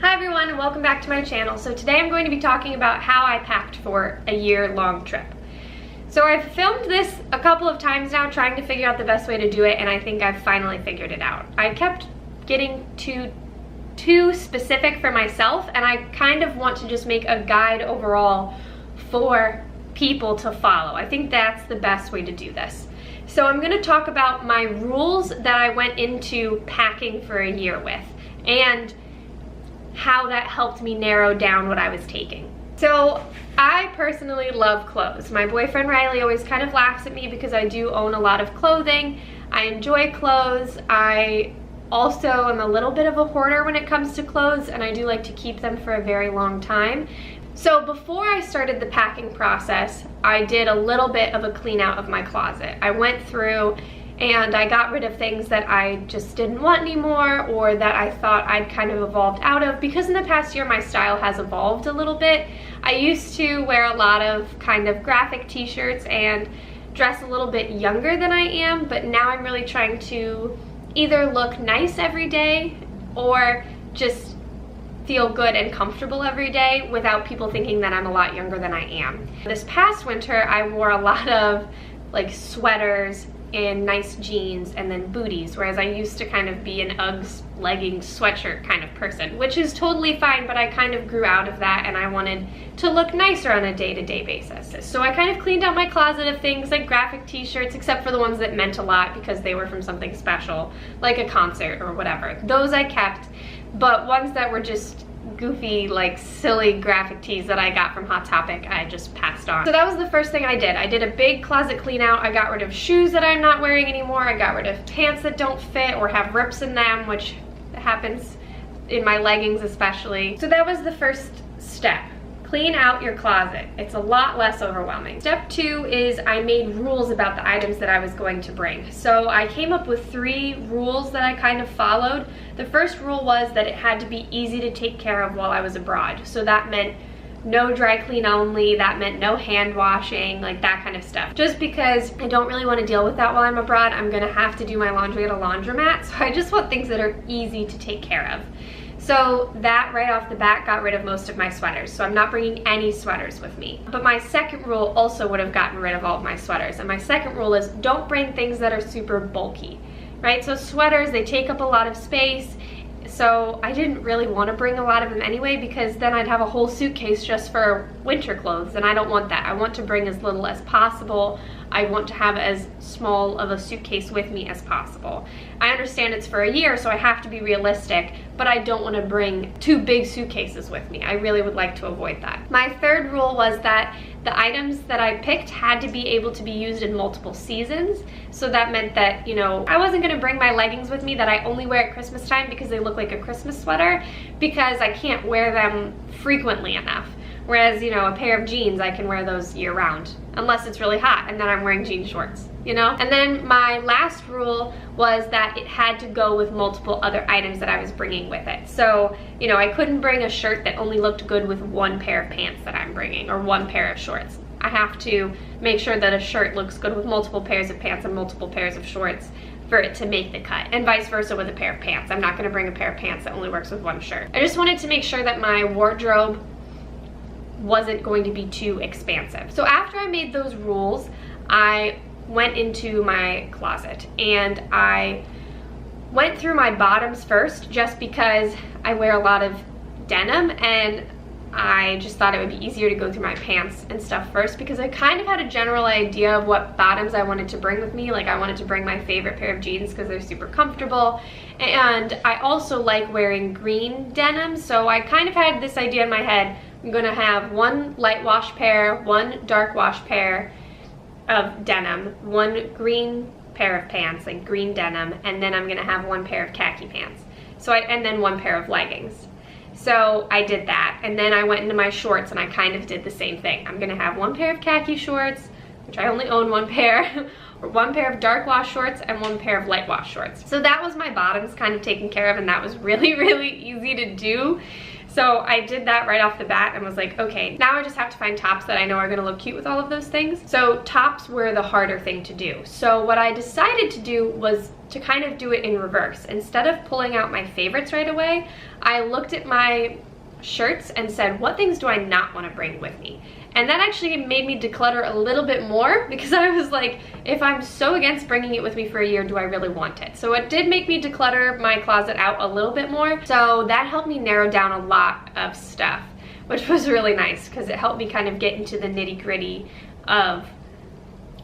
Hi everyone and welcome back to my channel. So today I'm going to be talking about how I packed for a year-long trip. So I've filmed this a couple of times now trying to figure out the best way to do it, and I think I've finally figured it out. I kept getting too specific for myself, and I kind of want to just make a guide overall for people to follow. I think that's the best way to do this. So I'm going to talk about my rules that I went into packing for a year with and how that helped me narrow down what I was taking. So I personally love clothes. My boyfriend Riley always kind of laughs at me because I do own a lot of clothing. I enjoy clothes. I also am a little bit of a hoarder when it comes to clothes, and I do like to keep them for a very long time. So before I started the packing process, I did a little bit of a clean out of my closet. I went through and I got rid of things that I just didn't want anymore, or that I thought I'd kind of evolved out of, because in the past year my style has evolved a little bit. I used to wear a lot of kind of graphic t-shirts and dress a little bit younger than I am, but now I'm really trying to either look nice every day or just feel good and comfortable every day without people thinking that I'm a lot younger than I am. This past winter I wore a lot of like sweaters and nice jeans and then booties, whereas I used to kind of be an Uggs leggings sweatshirt kind of person, which is totally fine, but I kind of grew out of that and I wanted to look nicer on a day-to-day basis. So I kind of cleaned out my closet of things like graphic t-shirts, except for the ones that meant a lot because they were from something special, like a concert or whatever. Those I kept, but ones that were just goofy, like silly graphic tees that I got from Hot Topic, I just passed on. So that was the first thing I did. I did a big closet clean out. I got rid of shoes that I'm not wearing anymore. I got rid of pants that don't fit or have rips in them, which happens in my leggings especially. So that was the first step. Clean out your closet. It's a lot less overwhelming. Step 2 is I made rules about the items that I was going to bring. So I came up with 3 rules that I kind of followed. The first rule was that it had to be easy to take care of while I was abroad. So that meant no dry clean only, that meant no hand washing, like that kind of stuff. Just because I don't really want to deal with that while I'm abroad, I'm gonna have to do my laundry at a laundromat, so I just want things that are easy to take care of. So that right off the bat got rid of most of my sweaters. So I'm not bringing any sweaters with me. But my second rule also would have gotten rid of all of my sweaters. And my second rule is don't bring things that are super bulky, right? So sweaters, they take up a lot of space. So I didn't really want to bring a lot of them anyway, because then I'd have a whole suitcase just for winter clothes, and I don't want that. I want to bring as little as possible. I want to have as small of a suitcase with me as possible. I understand it's for a year, so I have to be realistic, but I don't want to bring 2 big suitcases with me. I really would like to avoid that. My third rule was that the items that I picked had to be able to be used in multiple seasons. So that meant that, you know, I wasn't gonna bring my leggings with me that I only wear at Christmas time because they look like a Christmas sweater, because I can't wear them frequently enough. Whereas, you know, a pair of jeans, I can wear those year round, unless it's really hot and then I'm wearing jean shorts, you know? And then my last rule was that it had to go with multiple other items that I was bringing with it. So, you know, I couldn't bring a shirt that only looked good with 1 pair of pants that I'm bringing, or 1 pair of shorts. I have to make sure that a shirt looks good with multiple pairs of pants and multiple pairs of shorts for it to make the cut, and vice versa with a pair of pants. I'm not gonna bring a pair of pants that only works with 1 shirt. I just wanted to make sure that my wardrobe wasn't going to be too expansive. So after I made those rules, I went into my closet and I went through my bottoms first, just because I wear a lot of denim and I just thought it would be easier to go through my pants and stuff first, because I kind of had a general idea of what bottoms I wanted to bring with me. Like I wanted to bring my favorite pair of jeans because they're super comfortable, and I also like wearing green denim, so I kind of had this idea in my head. I'm gonna have 1 light wash pair, 1 dark wash pair of denim, 1 green pair of pants, like green denim, and then I'm gonna have 1 pair of khaki pants. And then 1 pair of leggings. So I did that, and then I went into my shorts and I kind of did the same thing. I'm gonna have 1 pair of khaki shorts, which I only own 1 pair, 1 pair of dark wash shorts and 1 pair of light wash shorts. So that was my bottoms kind of taken care of, and that was really, really easy to do. So I did that right off the bat and was like, okay, now I just have to find tops that I know are gonna look cute with all of those things. So tops were the harder thing to do. So what I decided to do was to kind of do it in reverse. Instead of pulling out my favorites right away, I looked at my shirts and said, what things do I not want to bring with me? And that actually made me declutter a little bit more, because I was like, if I'm so against bringing it with me for a year, do I really want it? So it did make me declutter my closet out a little bit more. So that helped me narrow down a lot of stuff, which was really nice because it helped me kind of get into the nitty-gritty of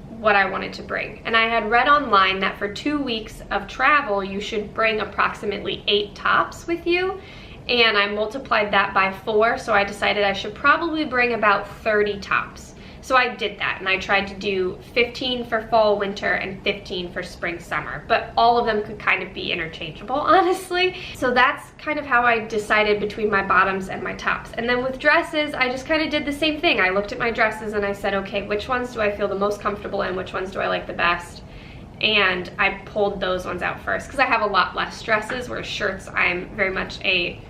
what I wanted to bring. And I had read online that for 2 weeks of travel, you should bring approximately 8 tops with you. And I multiplied that by 4, so I decided I should probably bring about 30 tops. So I did that, and I tried to do 15 for fall, winter, and 15 for spring, summer. But all of them could kind of be interchangeable, honestly. So that's kind of how I decided between my bottoms and my tops. And then with dresses, I just kind of did the same thing. I looked at my dresses and I said, okay, which ones do I feel the most comfortable in? Which ones do I like the best? And I pulled those ones out first, because I have a lot less dresses, whereas shirts, I'm very much a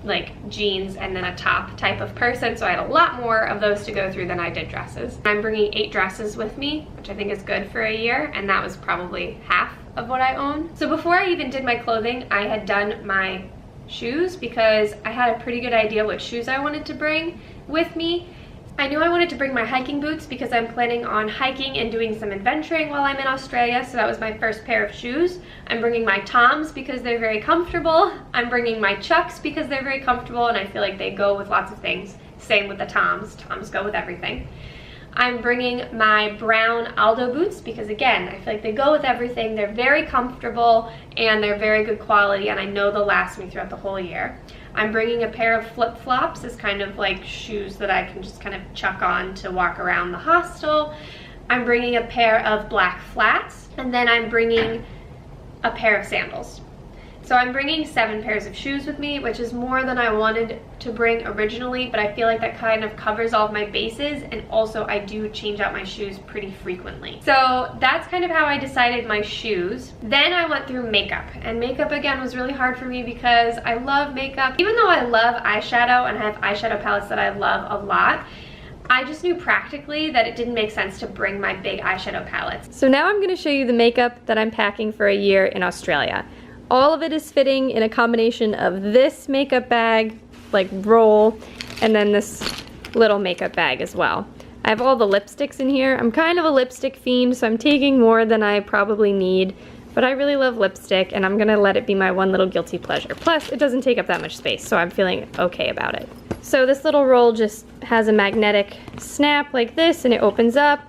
like jeans and then a top type of person, so I had a lot more of those to go through than I did dresses. I'm bringing 8 dresses with me, which I think is good for a year, and that was probably half of what I own. So before I even did my clothing, I had done my shoes, because I had a pretty good idea what shoes I wanted to bring with me. I knew I wanted to bring my hiking boots because I'm planning on hiking and doing some adventuring while I'm in Australia, so that was my first pair of shoes. I'm bringing my Toms because they're very comfortable. I'm bringing my Chucks because they're very comfortable and I feel like they go with lots of things. Same with the Toms. Toms go with everything. I'm bringing my brown Aldo boots because, again, I feel like they go with everything. They're very comfortable and they're very good quality, and I know they'll last me throughout the whole year. I'm bringing a pair of flip-flops as kind of like shoes that I can just kind of chuck on to walk around the hostel. I'm bringing a pair of black flats, and then I'm bringing a pair of sandals. So I'm bringing 7 pairs of shoes with me, which is more than I wanted to bring originally, but I feel like that kind of covers all of my bases, and also I do change out my shoes pretty frequently. So that's kind of how I decided my shoes. Then I went through makeup, and makeup again was really hard for me because I love makeup. Even though I love eyeshadow and I have eyeshadow palettes that I love a lot, I just knew practically that it didn't make sense to bring my big eyeshadow palettes. So now I'm going to show you the makeup that I'm packing for a year in Australia. All of it is fitting in a combination of this makeup bag, like roll, and then this little makeup bag as well. I have all the lipsticks in here. I'm kind of a lipstick fiend, so I'm taking more than I probably need, but I really love lipstick, and I'm gonna let it be my one little guilty pleasure. Plus, it doesn't take up that much space, so I'm feeling okay about it. So this little roll just has a magnetic snap like this, and it opens up.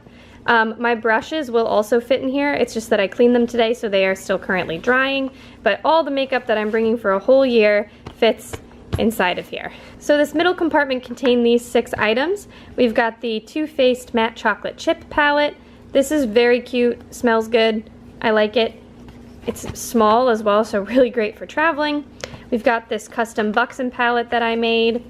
My brushes will also fit in here. It's just that I cleaned them today, so they are still currently drying. But all the makeup that I'm bringing for a whole year fits inside of here. So this middle compartment contained these 6 items. We've got the Too Faced Matte Chocolate Chip Palette. This is very cute, smells good, I like it. It's small as well, so really great for traveling. We've got this custom Buxom palette that I made.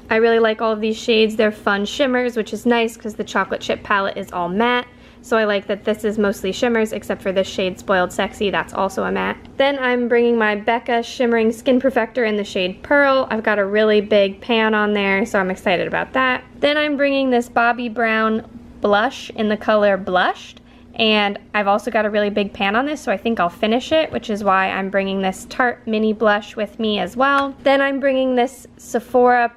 I really like all of these shades. They're fun shimmers, which is nice because the chocolate chip palette is all matte. So I like that this is mostly shimmers, except for this shade Spoiled Sexy, that's also a matte. Then I'm bringing my Becca Shimmering Skin Perfector in the shade Pearl. I've got a really big pan on there, so I'm excited about that. Then I'm bringing this Bobbi Brown blush in the color Blushed. And I've also got a really big pan on this, so I think I'll finish it, which is why I'm bringing this Tarte Mini Blush with me as well. Then I'm bringing this Sephora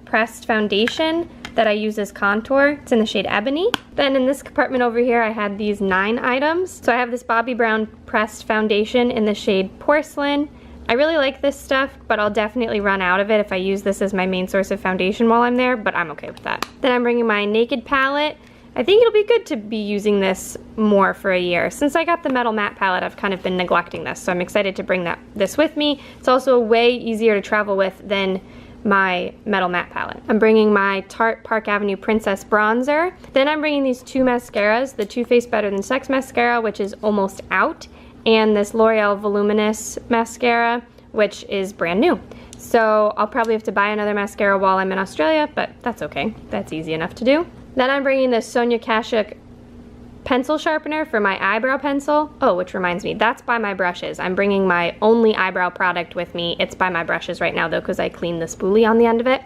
pressed foundation that I use as contour. It's in the shade Ebony. Then in this compartment over here, I had these 9 items. So I have this Bobbi Brown pressed foundation in the shade Porcelain. I really like this stuff, but I'll definitely run out of it if I use this as my main source of foundation while I'm there, but I'm okay with that. Then I'm bringing my Naked palette. I think it'll be good to be using this more for a year. Since I got the Metal Matte palette, I've kind of been neglecting this, so I'm excited to bring this with me. It's also way easier to travel with than my Metal Matte palette. I'm bringing my Tarte Park Avenue Princess Bronzer. Then I'm bringing these 2 mascaras, the Too Faced Better Than Sex mascara, which is almost out, and this L'Oreal Voluminous mascara, which is brand new. So I'll probably have to buy another mascara while I'm in Australia, but that's okay. That's easy enough to do. Then I'm bringing this Sonia Kashuk pencil sharpener for my eyebrow pencil. Oh, which reminds me, that's by my brushes. I'm bringing my only eyebrow product with me. It's by my brushes right now though, because I cleaned the spoolie on the end of it.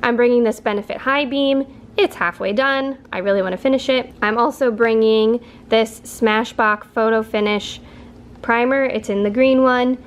I'm bringing this Benefit High Beam. It's halfway done. I really want to finish it. I'm also bringing this Smashbox Photo Finish primer. It's in the green one.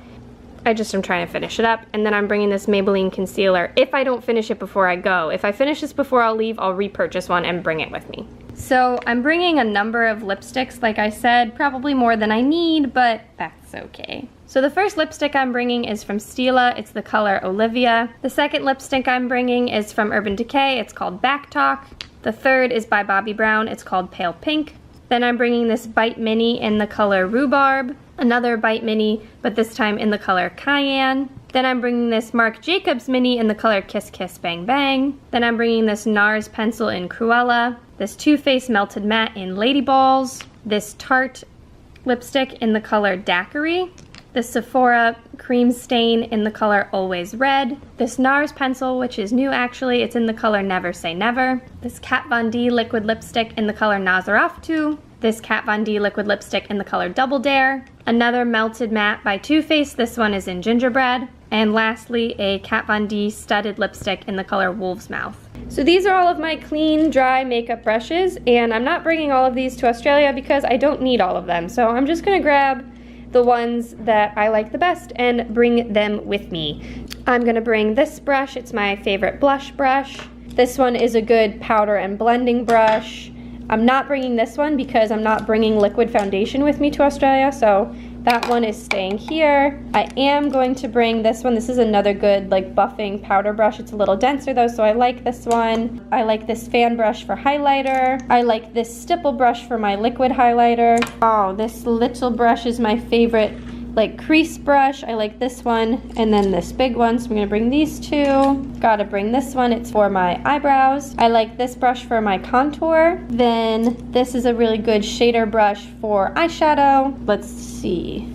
I just am trying to finish it up. And then I'm bringing this Maybelline concealer if I don't finish it before I go. If I finish this before I'll leave, I'll repurchase one and bring it with me. So I'm bringing a number of lipsticks, like I said, probably more than I need, but that's okay. So the first lipstick I'm bringing is from Stila. It's the color Olivia. The second lipstick I'm bringing is from Urban Decay. It's called Back Talk. The third is by Bobbi Brown. It's called Pale Pink. Then I'm bringing this Bite Mini in the color Rhubarb. Another Bite Mini, but this time in the color Cayenne. Then I'm bringing this Marc Jacobs Mini in the color Kiss Kiss Bang Bang. Then I'm bringing this NARS pencil in Cruella. This Too Faced Melted Matte in Lady Balls. This Tarte lipstick in the color Daiquiri. This Sephora Cream Stain in the color Always Red. This NARS pencil, which is new actually, it's in the color Never Say Never. This Kat Von D liquid lipstick in the color Nazaraftu. This Kat Von D liquid lipstick in the color Double Dare. Another Melted Matte by Too Faced, this one is in Gingerbread. And lastly, a Kat Von D studded lipstick in the color Wolf's Mouth. So these are all of my clean, dry makeup brushes, and I'm not bringing all of these to Australia because I don't need all of them. So I'm just gonna grab the ones that I like the best and bring them with me. I'm gonna bring this brush. It's my favorite blush brush. This one is a good powder and blending brush. I'm not bringing this one because I'm not bringing liquid foundation with me to Australia, so that one is staying here. I am going to bring this one. This is another good like buffing powder brush. It's a little denser though, so I like this one. I like this fan brush for highlighter. I like this stipple brush for my liquid highlighter. Oh, this little brush is my favorite like crease brush. I like this one and then this big one, so I'm gonna bring these two. Gotta bring this one, it's for my eyebrows. I like this brush for my contour. Then this is a really good shader brush for eyeshadow. Let's see.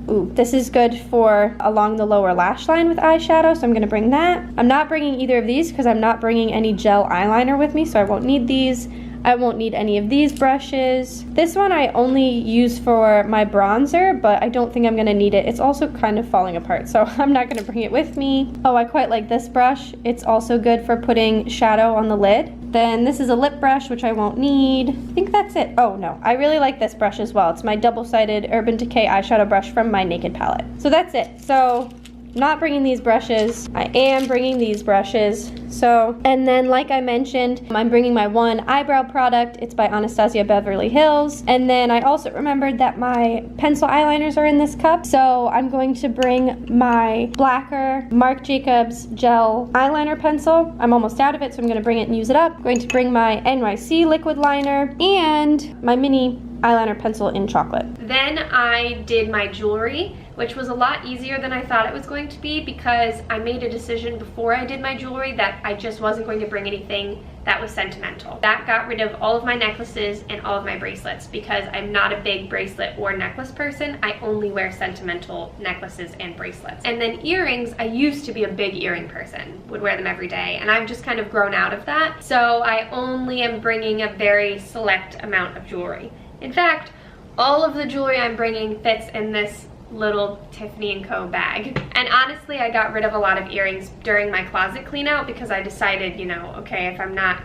Ooh, this is good for along the lower lash line with eyeshadow, so I'm gonna bring that. I'm not bringing either of these because I'm not bringing any gel eyeliner with me, so I won't need these. I won't need any of these brushes. This one I only use for my bronzer, but I don't think I'm gonna need it. It's also kind of falling apart, so I'm not gonna bring it with me. Oh, I quite like this brush. It's also good for putting shadow on the lid. Then this is a lip brush, which I won't need. I think that's it. Oh no, I really like this brush as well. It's my double-sided Urban Decay eyeshadow brush from my Naked palette. So that's it. So not bringing these brushes. I am bringing these brushes. So, and then like I mentioned, I'm bringing my one eyebrow product. It's by Anastasia Beverly Hills. And then I also remembered that my pencil eyeliners are in this cup. So I'm going to bring my blacker Marc Jacobs gel eyeliner pencil. I'm almost out of it, so I'm gonna bring it and use it up. I'm going to bring my NYC liquid liner and my mini eyeliner pencil in chocolate. Then I did my jewelry, which was a lot easier than I thought it was going to be because I made a decision before I did my jewelry that I just wasn't going to bring anything that was sentimental. That got rid of all of my necklaces and all of my bracelets because I'm not a big bracelet or necklace person. I only wear sentimental necklaces and bracelets. And then earrings, I used to be a big earring person, would wear them every day, and I've just kind of grown out of that. So I only am bringing a very select amount of jewelry. In fact, all of the jewelry I'm bringing fits in this little Tiffany & Co bag. And honestly, I got rid of a lot of earrings during my closet clean out because I decided, you know, okay, if I'm not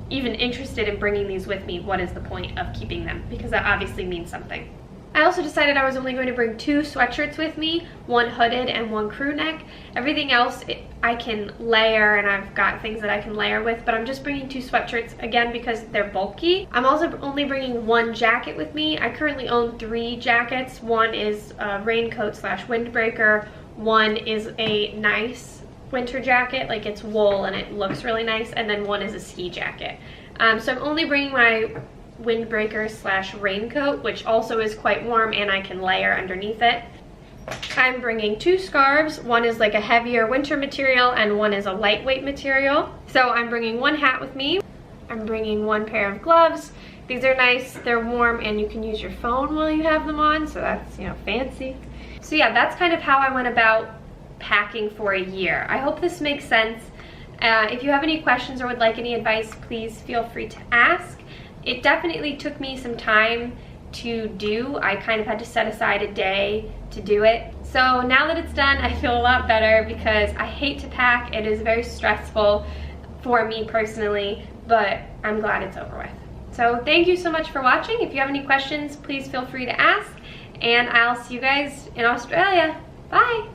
even interested in bringing these with me, what is the point of keeping them? Because that obviously means something. I also decided I was only going to bring 2 sweatshirts with me, one hooded and one crew neck. Everything else I can layer, and I've got things that I can layer with, but I'm just bringing 2 sweatshirts again because they're bulky. I'm also only bringing 1 jacket with me. I currently own 3 jackets. One is a raincoat slash windbreaker. One is a nice winter jacket, like it's wool and it looks really nice, and then one is a ski jacket. So I'm only bringing my windbreaker slash raincoat, which also is quite warm and I can layer underneath it. I'm bringing 2 scarves. One is like a heavier winter material and one is a lightweight material. So I'm bringing 1 hat with me. I'm bringing 1 pair of gloves. These are nice, they're warm, and you can use your phone while you have them on, so that's, you know, fancy. So yeah, that's kind of how I went about packing for a year. I hope this makes sense. If you have any questions or would like any advice, please feel free to ask. It definitely took me some time to do. I kind of had to set aside a day to do it. So now that it's done, I feel a lot better because I hate to pack. It is very stressful for me personally, but I'm glad it's over with. So thank you so much for watching. If you have any questions, please feel free to ask, and I'll see you guys in Australia. Bye.